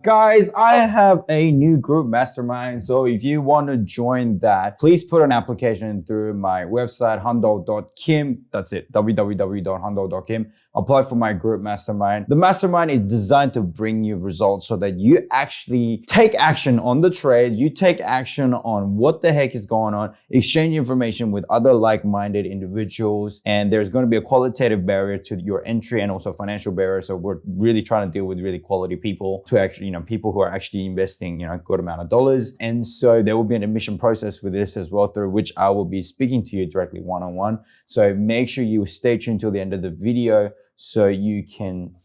Guys, I have a new group mastermind. So if you want to join that, please put an application through my website, hundo.kim. That's it, www.hundo.kim. Apply for my group mastermind. The mastermind is designed to bring you results so that you actually take action on the trade. You take action on what the heck is going on, exchange information with other like-minded individuals. And there's going to be a qualitative barrier to your entry and also financial barrier. So we're really trying to deal with really quality people to actually, people who are actually investing, a good amount of dollars. And so there will be an admission process with this as well, through which I will be speaking to you directly one-on-one. So make sure you stay tuned till the end of the video so you can,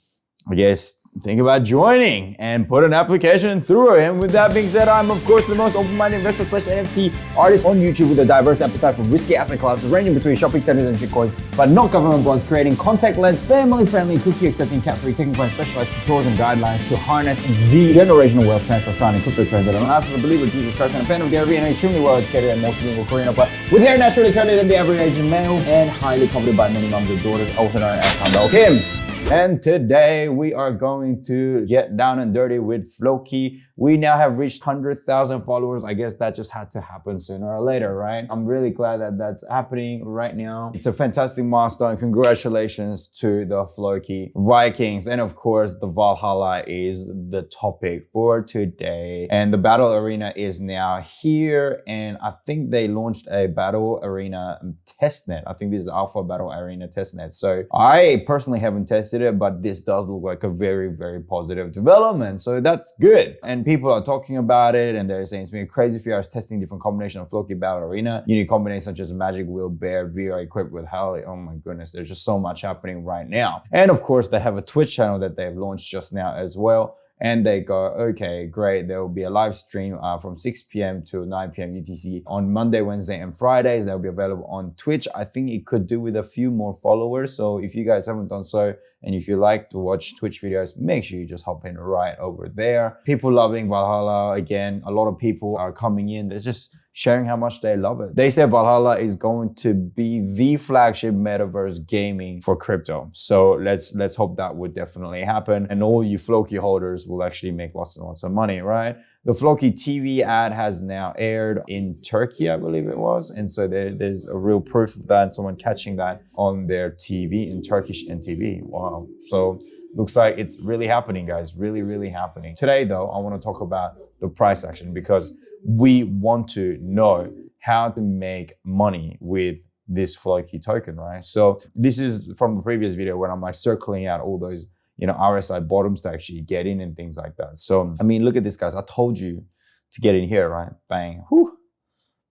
think about joining and put an application through. And with that being said, I'm of course the most open-minded investor / NFT artist on YouTube with a diverse appetite for risky asset classes ranging between shopping centers and shitcoins, but not government bonds, creating contact-less, family-friendly, cookie-accepting, cat-free, technical and specialized tutorials and guidelines to harness the generational wealth transfer found in crypto trends that allows us to believe in Jesus Christ and a fan of Gary and an extremely well-educated and multilingual Korean, but with hair naturally curly than the average Asian male and highly coveted by many moms and daughters, also known as Hundo Kim. And today we are going to get down and dirty with Floki. We now have reached 100,000 followers. I guess that just had to happen sooner or later, right? I'm really glad that that's happening right now. It's a fantastic milestone. Congratulations to the Floki Vikings. And of course, the Valhalla is the topic for today. And the battle arena is now here. And I think they launched a battle arena testnet. I think this is Alpha Battle Arena testnet. So I personally haven't tested it, but this does look like a very, very positive development. So that's good. And people are talking about it and they're saying it's been a crazy few hours testing different combinations of Floki Battle Arena. Unique combinations such as Magic Wheel, Bear, VR equipped with Halley. Oh my goodness, there's just so much happening right now. And of course, they have a Twitch channel that they've launched just now as well. And they go, okay, great. There will be a live stream from 6 p.m. to 9 p.m. UTC on Monday, Wednesday, and Fridays. They'll be available on Twitch. I think it could do with a few more followers. So if you guys haven't done so, and if you like to watch Twitch videos, make sure you just hop in right over there. People loving Valhalla. Again, a lot of people are coming in. There's just sharing how much they love it. They say Valhalla is going to be the flagship metaverse gaming for crypto. So let's hope that would definitely happen. And all you Floki holders will actually make lots and lots of money, right? The Floki TV ad has now aired in Turkey, I believe it was. And so there's a real proof of that, someone catching that on their TV in Turkish NTV. Wow. So looks like it's really happening, guys. Really, really happening. Today, though, I want to talk about the price action because we want to know how to make money with this Floki token, right? So this is from the previous video when I'm like circling out all those, RSI bottoms to actually get in and things like that. So, I mean, look at this, guys. I told you to get in here, right? Bang. Whew.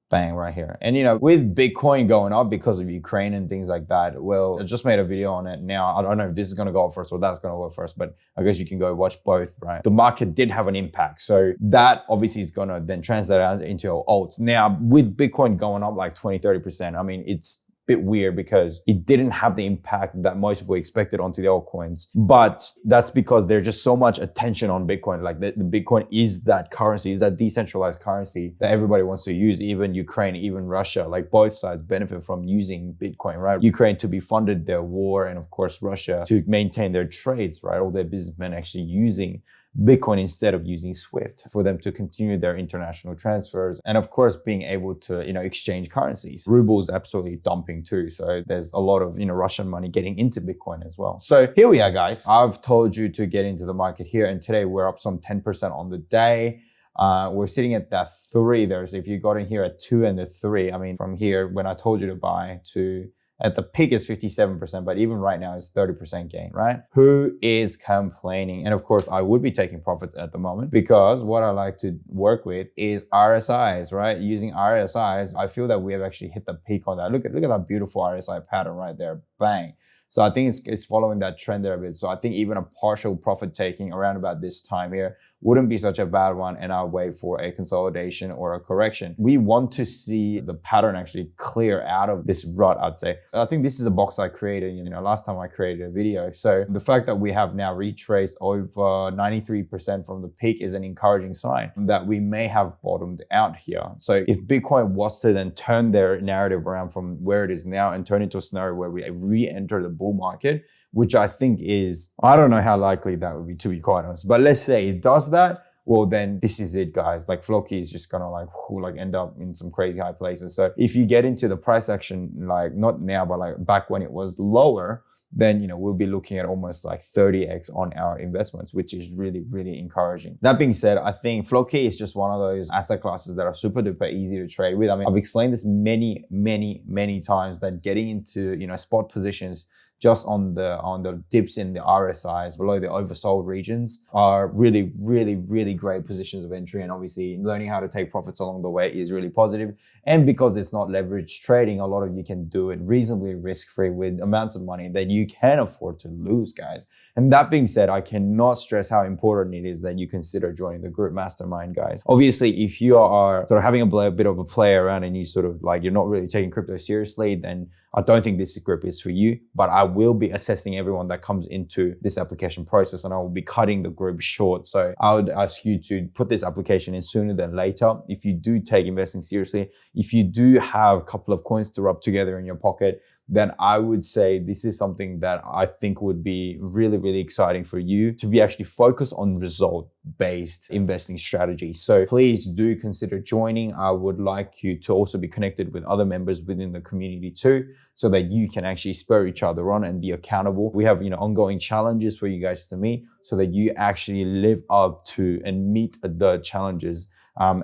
Bang right here. And with Bitcoin going up because of Ukraine and things like that, well, I just made a video on it now. I don't know if this is going to go up first or that's going to go first, but I guess you can go watch both, right? The market did have an impact. So that obviously is going to then translate out into your alts. Now, with Bitcoin going up like 20, 30%, I mean, it's bit weird because it didn't have the impact that most people expected onto the altcoins. But that's because there's just so much attention on Bitcoin. Like the Bitcoin is that currency, is that decentralized currency that everybody wants to use, even Ukraine, even Russia. Like both sides benefit from using Bitcoin, right? Ukraine to be funded their war, and of course Russia to maintain their trades, right? All their businessmen actually using Bitcoin instead of using Swift for them to continue their international transfers. And of course, being able to, exchange currencies. Rubles absolutely dumping too. So there's a lot of, Russian money getting into Bitcoin as well. So here we are, guys. I've told you to get into the market here. And today we're up some 10% on the day. We're sitting at that 3 there. So if you got in here at 2 and the 3, I mean, from here, when I told you to buy to at the peak is 57%, but even right now it's 30% gain, right? Who is complaining? And of course, I would be taking profits at the moment because what I like to work with is RSIs, right? Using RSIs, I feel that we have actually hit the peak on that. Look at that beautiful RSI pattern right there, bang. So I think it's following that trend there a bit. So I think even a partial profit taking around about this time here wouldn't be such a bad one, and I'll wait for a consolidation or a correction. We want to see the pattern actually clear out of this rut, I'd say. I think this is a box I created, last time I created a video. So the fact that we have now retraced over 93% from the peak is an encouraging sign that we may have bottomed out here. So if Bitcoin was to then turn their narrative around from where it is now and turn into a scenario where we re-enter the bull market, which I think is, I don't know how likely that would be, to be quite honest. But let's say it does that, well, then this is it, guys. Like Floki is just gonna like end up in some crazy high places. So if you get into the price action, like not now, but like back when it was lower, then, we'll be looking at almost like 30x on our investments, which is really, really encouraging. That being said, I think Floki is just one of those asset classes that are super duper easy to trade with. I mean, I've explained this many, many, many times that getting into, spot positions just on the dips in the RSIs below the oversold regions are really, really, really great positions of entry. And obviously learning how to take profits along the way is really positive. And because it's not leveraged trading, a lot of you can do it reasonably risk-free with amounts of money that you can afford to lose, guys. And that being said, I cannot stress how important it is that you consider joining the group mastermind, guys. Obviously, if you are sort of having a bit of a play around and you sort of like, you're not really taking crypto seriously, then I don't think this group is for you, but I will be assessing everyone that comes into this application process, and I will be cutting the group short. So I would ask you to put this application in sooner than later. If you do take investing seriously, if you do have a couple of coins to rub together in your pocket, then I would say this is something that I think would be really, really exciting for you to be actually focused on result-based investing strategy. So please do consider joining. I would like you to also be connected with other members within the community too, so that you can actually spur each other on and be accountable. We have, ongoing challenges for you guys to meet so that you actually live up to and meet the challenges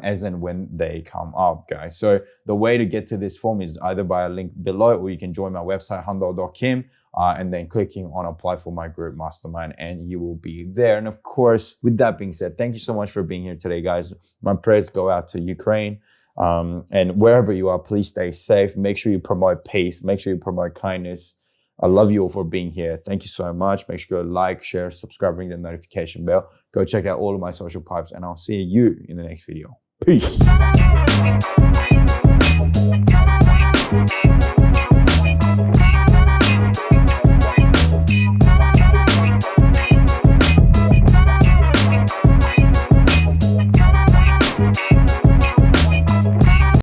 as and when they come up, guys. So the way to get to this form is either by a link below, or you can join my website, hundo.kim, and then clicking on apply for my group mastermind, and you will be there. And of course, with that being said, thank you so much for being here today, guys. My prayers go out to Ukraine. And wherever you are, please stay safe. Make sure you promote peace. Make sure you promote kindness. I love you all for being here. Thank you so much. Make sure you go like, share, subscribe, ring the notification bell. Go check out all of my social pipes, and I'll see you in the next video. Peace.